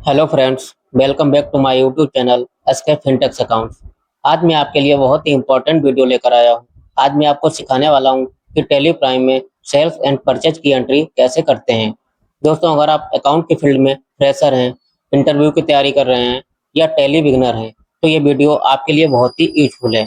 Hello friends, welcome back to my YouTube channel SK Fintechs accounts. आज मैं आपके लिए बहुत ही इंपॉर्टेंट वीडियो लेकर आया हूँ। आज मैं आपको सिखाने वाला हूँ कि टैली प्राइम में सेल्स एंड परचेज की एंट्री कैसे करते हैं। दोस्तों, अगर आप अकाउंट की फील्ड में फ्रेशर हैं, इंटरव्यू की तैयारी कर रहे हैं या टैली बिगनर हैं, तो ये वीडियो आपके लिए बहुत ही यूजफुल है।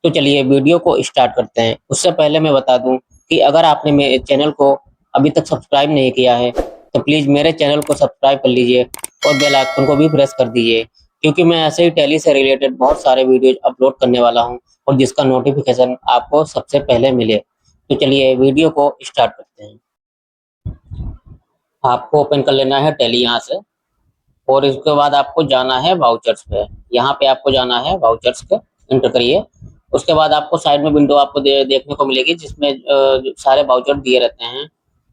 तो चलिए वीडियो को स्टार्ट करते हैं। उससे पहले मैं बता दूं कि अगर आपने मेरे चैनल को अभी तक सब्सक्राइब नहीं किया है तो प्लीज़ मेरे चैनल को सब्सक्राइब कर लीजिए और बेल आइकन को भी प्रेस कर दीजिए, क्योंकि मैं ऐसे ही टैली से रिलेटेड बहुत सारे वीडियोज अपलोड करने वाला हूं और जिसका नोटिफिकेशन आपको सबसे पहले मिले। तो चलिए वीडियो को स्टार्ट करते हैं। आपको ओपन कर लेना है टैली यहाँ से और इसके बाद आपको जाना है वाउचर्स पे। यहाँ पे आपको जाना है वाउचर्स पे, एंटर करिए। उसके बाद आपको साइड में विंडो आपको देखने को मिलेगी जिसमें सारे वाउचर दिए रहते हैं।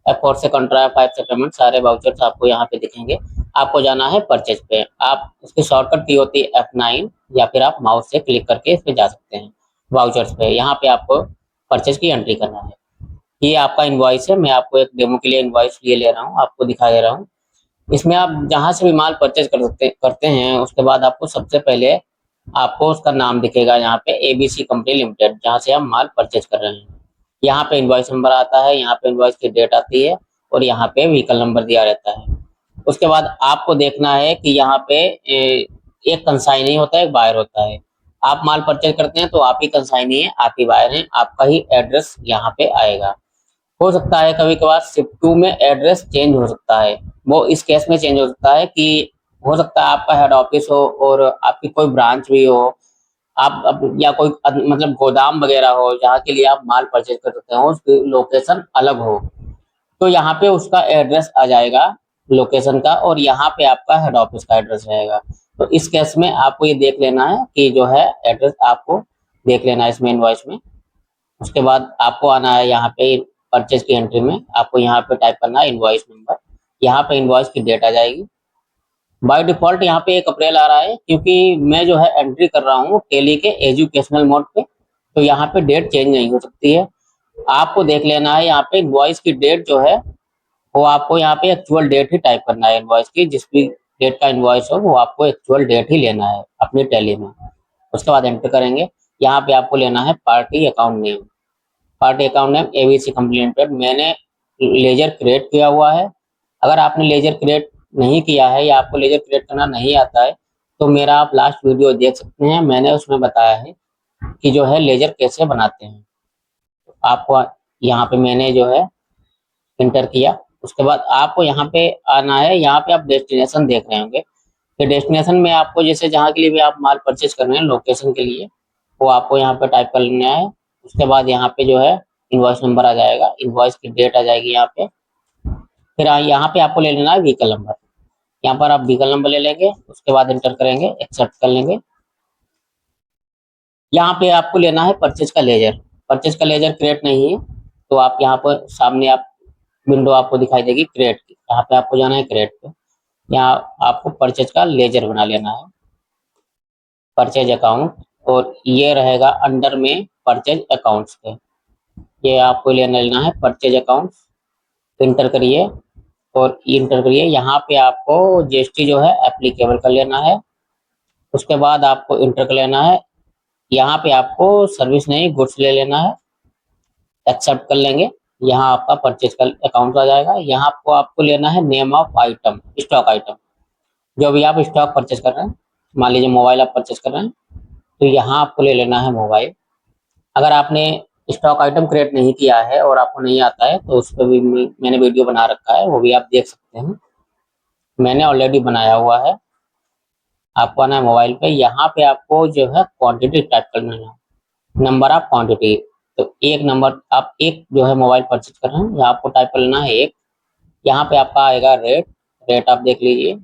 F4 से कंट्रा, 5 से पेमेंट, सारे वाउचर्स आपको यहाँ पे दिखेंगे। आपको जाना है परचेज पे। आप इसकी शॉर्टकट की होती है F9 या फिर आप माउस से क्लिक करके इस पे जा सकते हैं वाउचर्स पे। यहाँ पे आपको परचेज की एंट्री करना है। ये आपका इनवॉइस है। मैं आपको एक डेमो के लिए इनवॉइस ये ले रहा हूँ, आपको दिखा दे रहा हूँ। इसमें आप जहां से भी माल परचेज करते हैं, उसके बाद आपको सबसे पहले आपको उसका नाम दिखेगा यहाँ पे, एबीसी कंपनी लिमिटेड, जहां से आप माल परचेज कर रहे हैं। यहाँ पे इनवॉइस नंबर आता है, यहाँ पे इनवॉइस की डेट आती है और यहाँ पे व्हीकल नंबर दिया रहता है। उसके बाद आपको देखना है कि यहाँ पे एक कंसाइनी होता है, एक बायर होता है। आप माल परचेज करते हैं तो आप ही कंसाइनी है, आप ही बायर हैं, आपका ही एड्रेस यहाँ पे आएगा। हो सकता है कभी कभार शिफ्ट टू में एड्रेस चेंज हो सकता है। वो इस केस में चेंज हो सकता है कि हो सकता है आपका हेड ऑफिस हो और आपकी कोई ब्रांच भी हो, या कोई मतलब गोदाम वगैरह हो जहाँ के लिए आप माल परचेज कर सकते हो, उसकी लोकेशन अलग हो, तो यहाँ पे उसका एड्रेस आ जाएगा लोकेशन का, और यहाँ पे आपका हेड ऑफिस का एड्रेस रहेगा। तो इस केस में आपको ये देख लेना है कि जो है एड्रेस आपको देख लेना है इसमें इनवॉइस में। उसके बाद आपको आना है यहाँ पे परचेज की एंट्री में। आपको यहाँ पे टाइप करना है इनवॉइस नंबर। यहाँ पे इनवॉइस की डेट आ जाएगी। बाय डिफॉल्ट यहाँ पे 1 अप्रैल आ रहा है क्योंकि मैं जो है एंट्री कर रहा हूँ टेली के एजुकेशनल मोड पे, तो यहाँ पे डेट चेंज नहीं हो सकती है। आपको देख लेना है यहाँ पे इनवॉइस की डेट जो है, वो आपको यहाँ पे एक्चुअल डेट ही टाइप करना है इनवॉइस की। जिस भी डेट का इनवॉइस हो वो आपको एक्चुअल डेट ही लेना है अपनी टैली में। उसके बाद एंटर करेंगे। यहाँ पे आपको लेना है party account name. Party account name ABC company limited. मैंने लेजर क्रिएट किया हुआ है। अगर आपने लेजर क्रिएट नहीं किया है या आपको लेजर क्रिएट करना नहीं आता है तो मेरा आप लास्ट वीडियो देख सकते हैं, मैंने उसमें बताया है कि जो है लेजर कैसे बनाते हैं। आपको यहाँ पे मैंने जो है इंटर किया। उसके बाद आपको यहाँ पे आना है। यहाँ पे आप डेस्टिनेशन देख रहे होंगे कि डेस्टिनेशन में आपको जैसे जहाँ के लिए भी आप माल परचेज कर रहे हैं लोकेशन के लिए, वो आपको यहाँ पे टाइप कर लेना है। उसके बाद यहाँ पे जो है इनवॉइस नंबर आ जाएगा, इनवॉइस की डेट आ जाएगी यहाँ पे। फिर यहाँ पे आपको ले लेना है व्हीकल नंबर। यहाँ पर आप व्हीकल नंबर ले लेंगे। उसके बाद इंटर करेंगे, एक्सेप्ट कर लेंगे। यहाँ पे आपको लेना है परचेज का लेजर। परचेज का लेजर क्रिएट नहीं है तो आप यहाँ पर सामने आप विंडो आपको दिखाई देगी क्रिएट की, यहाँ पे आपको जाना है क्रिएट पे। यहाँ आपको परचेज का लेजर बना लेना है, परचेज अकाउंट, और ये रहेगा अंडर में परचेज अकाउंट्स पे। ये आपको लेना है परचेज अकाउंट। इंटर करिए और इंटर करिए। यहाँ पे आपको जीएसटी जो है एप्लीकेबल कर लेना है। उसके बाद आपको इंटर कर लेना है। यहाँ पे आपको सर्विस नहीं गुड्स ले लेना है, एक्सेप्ट कर लेंगे। यहाँ आपका परचेज का अकाउंट आ जाएगा। यहाँ आपको आपको लेना है name of item, stock item, जो भी आप स्टॉक परचेज कर रहे हैं। मान लीजिए मोबाइल आप परचेज कर रहे हैं तो यहाँ आपको ले लेना है मोबाइल। अगर आपने स्टॉक आइटम क्रिएट नहीं किया है और आपको नहीं आता है तो उस पर भी मैंने वीडियो बना रखा है, वो भी आप देख सकते हैं। मैंने ऑलरेडी बनाया हुआ है। आपको आना है मोबाइल पे। यहाँ पे आपको जो है क्वांटिटी टाइप करना है, नंबर ऑफ क्वांटिटी। तो एक नंबर आप एक जो है मोबाइल परचेज कर रहे हैं, यहाँ आपको टाइप कर लेना है एक। यहाँ पे आपका आएगा रेट। रेट आप देख लीजिए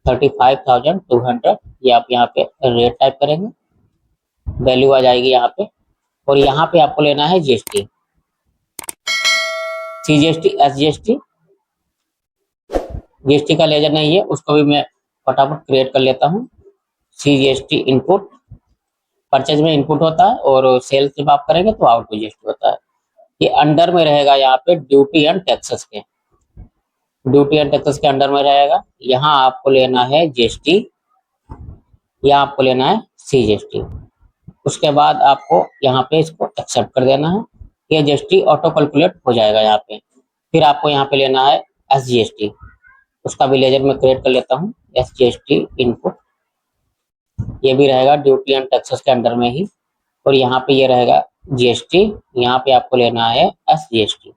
35,200। ये आप यहाँ पे रेट टाइप करेंगे, वैल्यू आ जाएगी यहाँ पे। और यहाँ पे आपको लेना है जीएसटी, सीजीएसटी, एसजीएसटी। जीएसटी का लेजर नहीं है, उसको भी मैं फटाफट क्रिएट कर लेता हूँ। सीजीएसटी इनपुट, परचेज में इनपुट होता है और सेल्स जब आप करेंगे तो आउटपुट जीएसटी होता है। ये अंडर में रहेगा यहाँ पे ड्यूटी एंड टैक्सेस के। ड्यूटी एंड टैक्सेस के अंडर में रहेगा। यहाँ आपको लेना है जीएसटी, या आपको लेना है सीजीएसटी। उसके बाद आपको यहाँ पे इसको एक्सेप्ट कर देना है। ये जीएसटी ऑटो कैलकुलेट हो जाएगा यहाँ पे। फिर आपको यहाँ पे लेना है एसजीएसटी, उसका भी लेजर में क्रिएट कर लेता हूँ, एसजीएसटी इनपुट। ये भी रहेगा ड्यूटी एंड टैक्सेस के अंडर में ही। और यहाँ पे ये रहेगा जीएसटी, यहाँ पे आपको लेना है एसजीएसटी।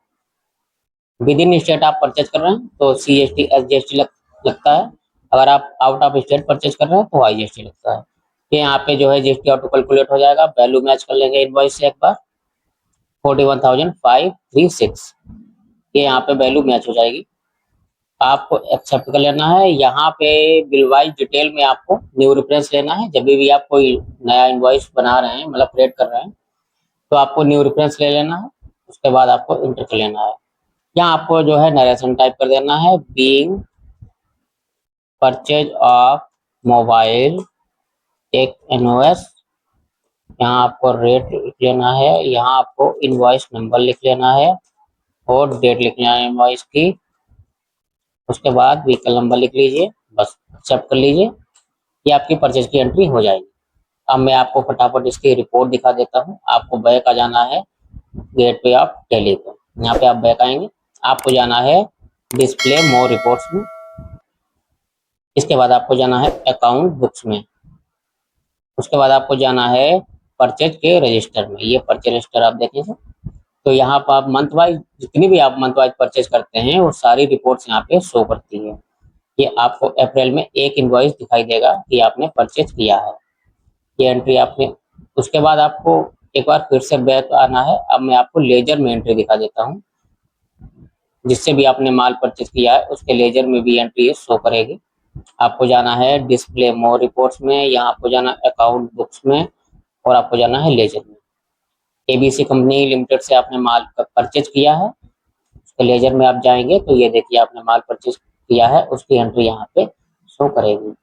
विद इन स्टेट आप परचेज कर रहे हैं तो सीजीएसटी एसजीएसटी लगता है। अगर आप आउट ऑफ स्टेट परचेज कर रहे हैं तो आईजीएसटी लगता है। ये यहाँ पे जो है जीएसटी ऑटो कैलकुलेट हो जाएगा। वैल्यू मैच कर लेंगे इनवॉइस से एक बार, 41,536। ये यहाँ पे वैल्यू मैच हो जाएगी। आपको एक्सेप्ट कर लेना है। यहाँ पे बिल वाइज डिटेल में आपको न्यू रेफरेंस लेना है। जब भी आप कोई नया इनवॉइस बना रहे हैं, मतलब क्रिएट कर रहे हैं, तो आपको न्यू रेफरेंस ले लेना है। उसके बाद आपको इंटर कर लेना है। यहाँ आपको जो है नरेशन टाइप कर देना है, बीइंग परचेज ऑफ मोबाइल एक एनओएस। यहाँ आपको रेट लिख लेना है। यहाँ आपको इनवॉइस नंबर लिख लेना है और डेट लिख लेना है इनवॉइस की। उसके बाद व्हीकल नंबर लिख लीजिए, बस एक्सेप्ट कर लीजिए। ये आपकी परचेज की एंट्री हो जाएगी। अब मैं आपको फटाफट इसकी रिपोर्ट दिखा देता हूँ। आपको बैक आ जाना है गेटवे ऑफ दिल्ली पे। यहाँ पे आप बैक आएंगे, आपको जाना है डिस्प्ले मोर रिपोर्ट्स में। इसके बाद आपको जाना है अकाउंट बुक्स में। उसके बाद आपको जाना है परचेज के रजिस्टर में। ये परचेज रजिस्टर आप देखेंगे तो यहाँ पर आप मंथ वाइज, जितनी भी आप मंथ वाइज परचेज करते हैं वो सारी रिपोर्ट्स यहाँ पे शो करती है। ये आपको अप्रैल में एक इनवॉइस दिखाई देगा कि आपने परचेज किया है, ये एंट्री आपने। उसके बाद आपको एक बार फिर से बैक आना है। अब मैं आपको लेजर में एंट्री दिखा देता हूँ। जिससे भी आपने माल परचेज किया है उसके लेजर में भी एंट्री शो करेगी। आपको जाना है डिस्प्ले मोर रिपोर्ट्स में, यहाँ आपको जाना अकाउंट बुक्स में, और आपको जाना है लेजर में। एबीसी कंपनी लिमिटेड से आपने माल परचेज किया है, उसके लेजर में आप जाएंगे तो ये देखिए आपने माल परचेज किया है, उसकी एंट्री यहाँ पे शो करेगी।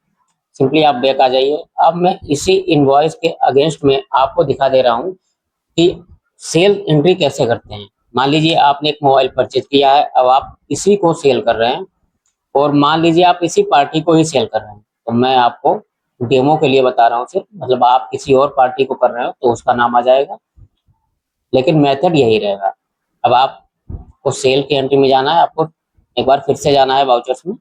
सिंपली आप बैक आ जाइए। अब मैं इसी इनवॉइस के अगेंस्ट में आपको दिखा दे रहा हूँ कि सेल एंट्री कैसे करते हैं। मान लीजिए आपने एक मोबाइल परचेज किया है, अब आप इसी को सेल कर रहे हैं, और मान लीजिए आप इसी पार्टी को ही सेल कर रहे हैं। तो मैं आपको डेमो के लिए बता रहा हूँ सिर्फ, मतलब आप किसी और पार्टी को कर रहे हो तो उसका नाम आ जाएगा, लेकिन मेथड यही रहेगा। अब आपको सेल की एंट्री में जाना है, आपको एक बार फिर से जाना है वाउचर्स में।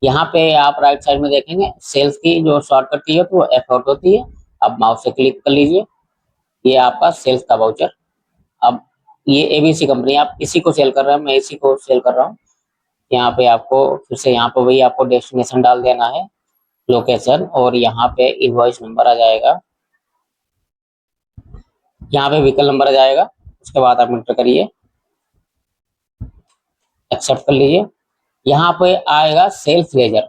यहाँ पे आप राइट साइड में देखेंगे सेल्स की जो शॉर्टकट की है तो वो F8 होती है। अब माउस से क्लिक कर लीजिए, ये आपका सेल्स का वाउचर। अब ये एबीसी कंपनी, आप इसी को सेल कर रहे हैं, मैं इसी को सेल कर रहा हूँ। यहाँ पे आपको फिर से यहाँ पे वही आपको डेस्टिनेशन डाल देना है, लोकेशन, और यहाँ पे इनवॉइस नंबर आ जाएगा, यहाँ पे व्हीकल नंबर आ जाएगा। उसके बाद आप एंटर करिए, एक्सेप्ट कर लीजिए। यहाँ पे आएगा सेल्स लेजर।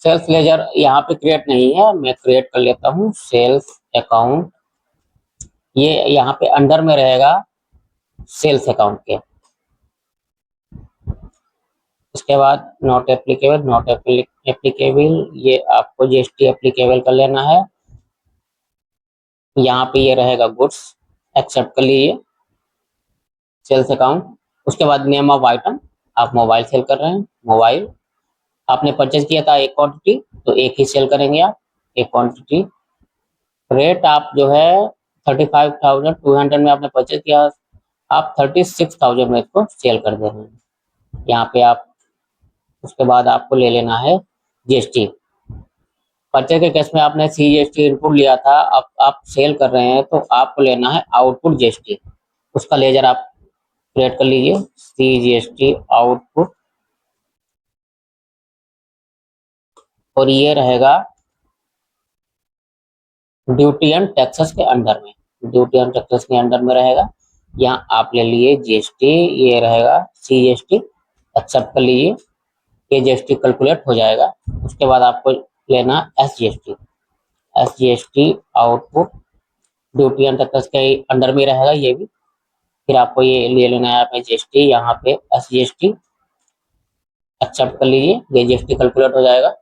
सेल्स लेजर यहाँ पे क्रिएट नहीं है, मैं क्रिएट कर लेता हूँ सेल्स अकाउंट। ये यहाँ पे अंडर में रहेगा सेल्स अकाउंट के। उसके बाद नॉट एप्लीकेबल, नॉट एप्लीकेबल, ये आपको जीएसटी एप्लीकेबल कर लेना है। यहाँ पे ये रहेगा गुड्स, एक्सेप्ट कर लीजिए सेल्स अकाउंट। उसके बाद नेम ऑफ आइटम, आप मोबाइल सेल कर रहे हैं, मोबाइल आपने परचेज किया था एक क्वांटिटी तो एक ही सेल करेंगे आप, एक क्वांटिटी। रेट आप जो है 35,200 में आपने परचेज किया, आप 36,000 में इसको सेल कर दे रहे हैं यहाँ पे आप। उसके बाद आपको ले लेना है जीएसटी। परचेज के केस में आपने सीजीएसटी इनपुट लिया था, अब आप सेल कर रहे हैं तो आपको लेना है आउटपुट जीएसटी। उसका लेजर आप क्रिएट कर लीजिए, सीजीएसटी आउटपुट, और ये रहेगा ड्यूटी एंड टैक्सेस के अंडर में, ड्यूटी एंड टैक्सेस के अंडर में रहेगा। यहाँ आप ले लिए जीएसटी, ये रहेगा सीजीएसटी, एक्सेप्ट कर लीजिए, ये जीएसटी कैलकुलेट हो जाएगा। उसके बाद आपको लेना SGST, SGST output duty and taxes के अंडर में रहेगा ये भी। फिर आपको ये ले लेना है आपने जीएसटी, यहाँ पे एसजीएसटी एक्सेप्ट कर लीजिए, ये जीएसटी कैलकुलेट हो जाएगा।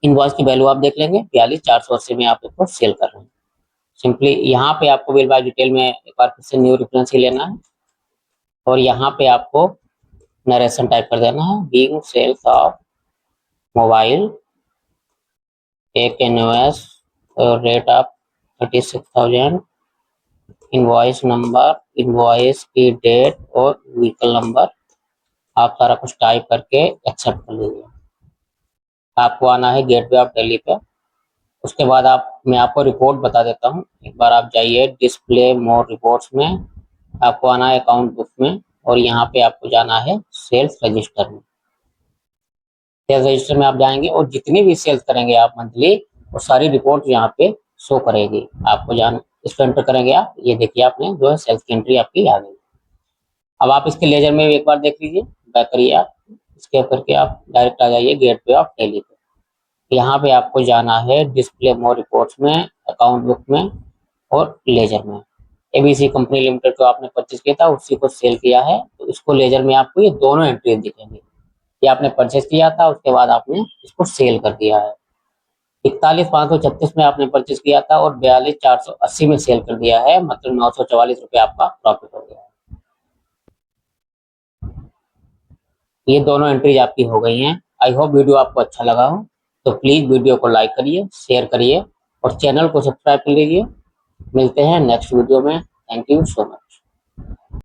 इनवॉइस की वैल्यू आप देख लेंगे 42,480 में आप इसको सेल कर रहे हैं। सिंपली यहाँ पे आपको बिल बाय डिटेल में एक बार फिर से न्यू रेफरेंस ही लेना है, और यहाँ पे आपको नरेशन टाइप कर देना है। बीइंग सेल्स ऑफ मोबाइल एक invoice rate of 36,000, invoice number, invoice की डेट और व्हीकल नंबर, आप सारा कुछ टाइप करके एक्सेप्ट कर लीजिए। आपको आना है गेटवे ऑफ दिल्ली पे। उसके बाद मैं आपको रिपोर्ट बता देता हूँ। एक बार आप जाइए डिस्प्ले मोर रिपोर्ट्स में, आपको आना है अकाउंट बुक में और यहाँ पे आपको जाना है सेल्स रजिस्टर में। सेल्स रजिस्टर में आप जाएंगे और जितनी भी सेल्स करेंगे आप मंथली, वो सारी रिपोर्ट यहाँ पे शो करेगी। आपको इसको एंटर करेंगे आप, ये देखिए आपने जो है सेल्स की एंट्री आपकी आ गई। अब आप इसके लेजर में एक बार देख लीजिए, बैक करिए आप, इसके करके आप डायरेक्ट आ जाइए गेटवे ऑफ दिल्ली पे। यहाँ पे आपको जाना है डिस्प्ले मोर रिपोर्ट्स में, अकाउंट बुक में और लेजर में। एबीसी कंपनी लिमिटेड को आपने परचेज किया था, उसी को सेल किया है, तो इसको लेजर में आपको ये दोनों एंट्री दिखेंगे। ये आपने परचेज किया था, उसके बाद आपने इसको सेल कर दिया है। 41,536 में आपने परचेज किया था और 42,480 में सेल कर दिया है, मतलब 944 रुपये आपका प्रॉफिट हो गया है। ये दोनों एंट्रीज आपकी हो गई हैं। आई होप वीडियो आपको अच्छा लगा हो, तो प्लीज वीडियो को लाइक करिए, शेयर करिए और चैनल को सब्सक्राइब कर लीजिए। मिलते हैं नेक्स्ट वीडियो में। Thank you so much.